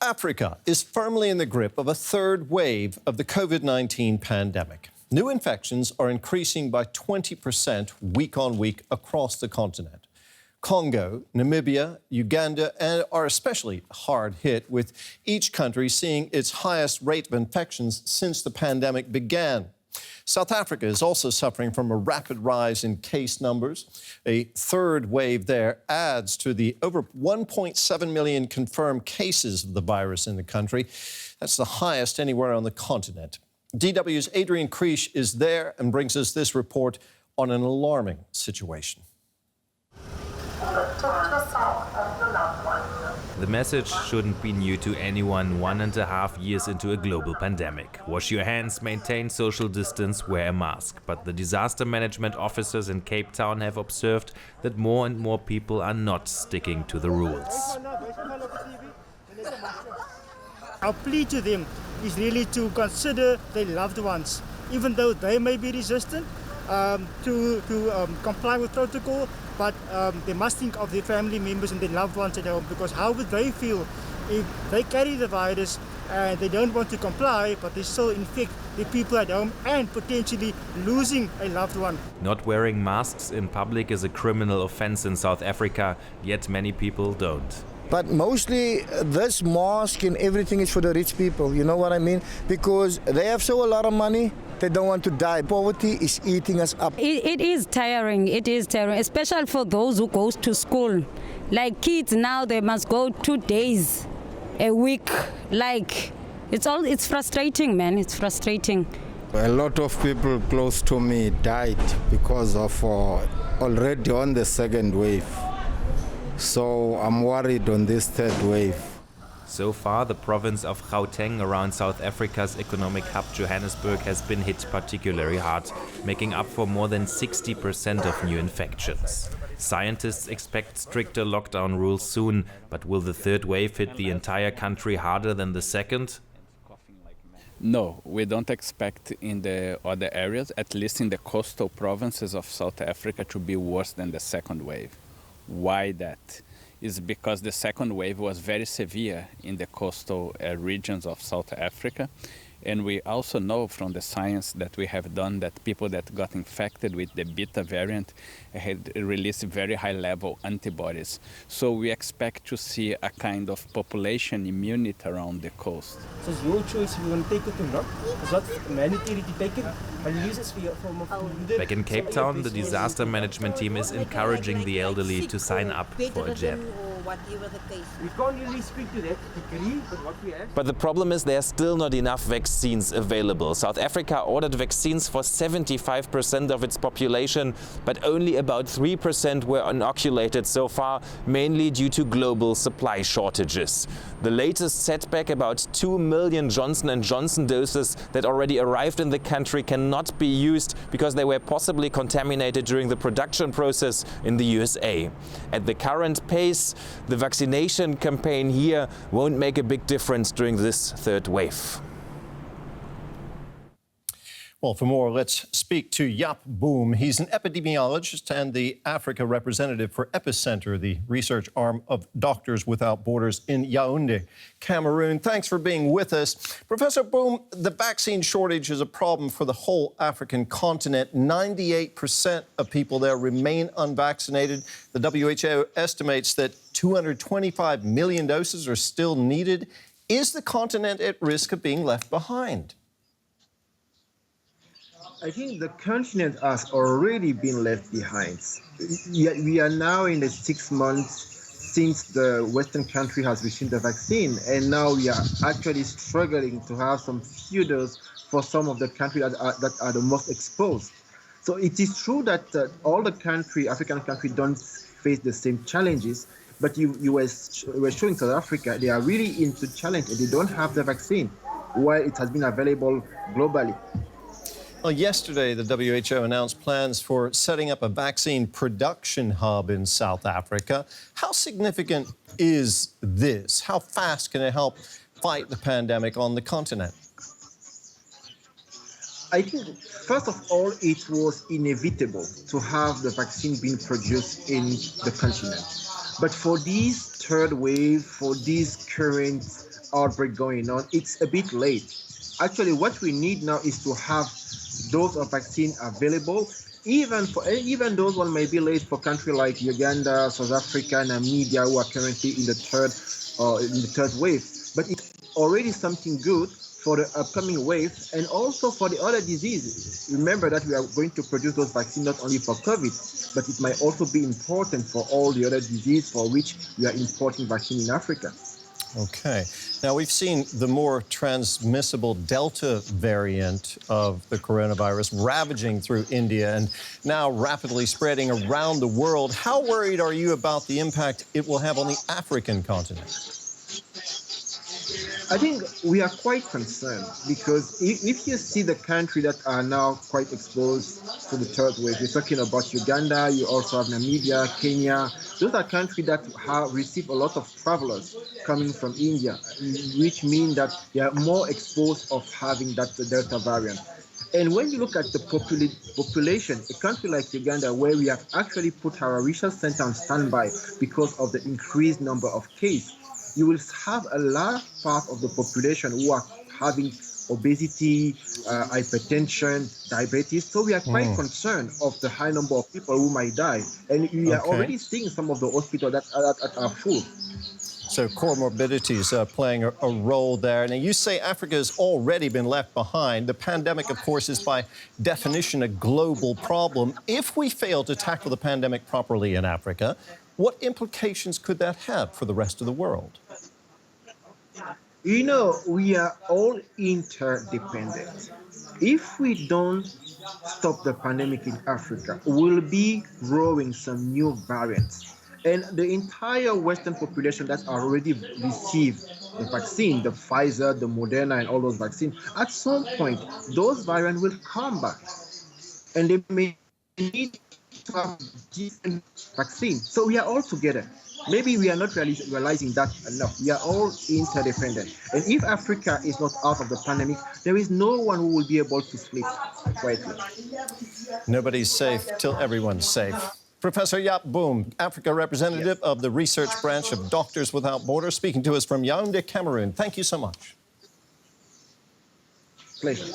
Africa is firmly in the grip of a third wave of the COVID-19 pandemic. New infections are increasing by 20% week on week across the continent. Congo, Namibia, Uganda are especially hard hit, with each country seeing its highest rate of infections since the pandemic began. South Africa is also suffering from a rapid rise in case numbers. A third wave there adds to the over 1.7 million confirmed cases of the virus in the country. That's the highest anywhere on the continent. DW's Adrian Krish is there and brings us this report on an alarming situation. The message shouldn't be new to anyone 1.5 years into a global pandemic. Wash your hands, maintain social distance, wear a mask. But the disaster management officers in Cape Town have observed that more and more people are not sticking to the rules. Our plea to them is really to consider their loved ones, even though they may be resistant to comply with protocol. But they must think of their family members and their loved ones at home, because how would they feel if they carry the virus and they don't want to comply, but they still infect the people at home and potentially losing a loved one? Not wearing masks in public is a criminal offense in South Africa, yet many people don't. But mostly this mask and everything is for the rich people, you know what I mean? Because they have so a lot of money, they don't want to die. Poverty is eating us up. It is tiring, especially for those who go to school. Like kids now, they must go 2 days a week. Like, it's frustrating, man, it's frustrating. A lot of people close to me died because of already on the second wave. So I'm worried on this third wave. So far, the province of Gauteng around South Africa's economic hub Johannesburg has been hit particularly hard, making up for more than 60% of new infections. Scientists expect stricter lockdown rules soon, but will the third wave hit the entire country harder than the second? No, we don't expect in the other areas, at least in the coastal provinces of South Africa, to be worse than the second wave. Why that? Is because the second wave was very severe in the coastal regions of South Africa. And we also know from the science that we have done that people that got infected with the Beta variant had released very high level antibodies. So we expect to see a kind of population immunity around the coast. So it's your choice if you want to take it or not. It's not mandatory to take it, but use it for your form of... Back in Cape Town, the disaster management team is encouraging the elderly to sign up for a jab. We can't really speak to that degree, but what we have... But the problem is there are still not enough vaccines available. South Africa ordered vaccines for 75% of its population, but only about 3% were inoculated so far, mainly due to global supply shortages. The latest setback, about 2 million Johnson & Johnson doses that already arrived in the country, cannot be used because they were possibly contaminated during the production process in the USA. At the current pace, the vaccination campaign here won't make a big difference during this third wave. Well, for more, let's speak to Jaap Boom. He's an epidemiologist and the Africa representative for Epicenter, the research arm of Doctors Without Borders in Yaoundé, Cameroon. Thanks for being with us. Professor Boom, the vaccine shortage is a problem for the whole African continent. 98% of people there remain unvaccinated. The WHO estimates that 225 million doses are still needed. Is the continent at risk of being left behind? I think the continent has already been left behind. We are now in the 6 months since the Western country has received the vaccine, and now we are actually struggling to have some few doses for some of the countries that are the most exposed. So it is true that all the African countries don't face the same challenges, but you were showing South Africa, they are really into challenge and they don't have the vaccine, while it has been available globally. Well, yesterday, the WHO announced plans for setting up a vaccine production hub in South Africa. How significant is this? How fast can it help fight the pandemic on the continent? I think, first of all, it was inevitable to have the vaccine being produced in the continent. But for this third wave, for this current outbreak going on, it's a bit late. Actually, what we need now is to have dose of vaccine available. Even those one may be late for countries like Uganda, South Africa, Namibia, who are currently in the third wave. But it's already something good for the upcoming wave and also for the other diseases. Remember that we are going to produce those vaccines not only for COVID, but it might also be important for all the other diseases for which we are importing vaccine in Africa. Okay. Now, we've seen the more transmissible Delta variant of the coronavirus ravaging through India and now rapidly spreading around the world. How worried are you about the impact it will have on the African continent? I think we are quite concerned because if you see the countries that are now quite exposed to the third wave, you're talking about Uganda, you also have Namibia, Kenya. Those are countries that have received a lot of travelers coming from India, which means that they are more exposed of having that Delta variant. And when you look at the population, a country like Uganda, where we have actually put our research center on standby because of the increased number of cases, you will have a large part of the population who are having obesity, hypertension, diabetes. So we are quite concerned of the high number of people who might die. And we are already seeing some of the hospitals that are full. So comorbidities playing a role there. Now, you say Africa has already been left behind. The pandemic, of course, is by definition a global problem. If we fail to tackle the pandemic properly in Africa, what implications could that have for the rest of the world? You know, we are all interdependent. If we don't stop the pandemic in Africa, we'll be growing some new variants. And the entire Western population that's already received the vaccine, the Pfizer, the Moderna, and all those vaccines, at some point, those variants will come back. And they may need to have different vaccines. So we are all together. Maybe we are not realizing that enough. We are all interdependent. And if Africa is not out of the pandemic, there is no one who will be able to sleep quietly. Nobody's safe till everyone's safe. Professor Jaap Boom, Africa representative of the research branch of Doctors Without Borders, speaking to us from Yaoundé, Cameroon. Thank you so much. Pleasure.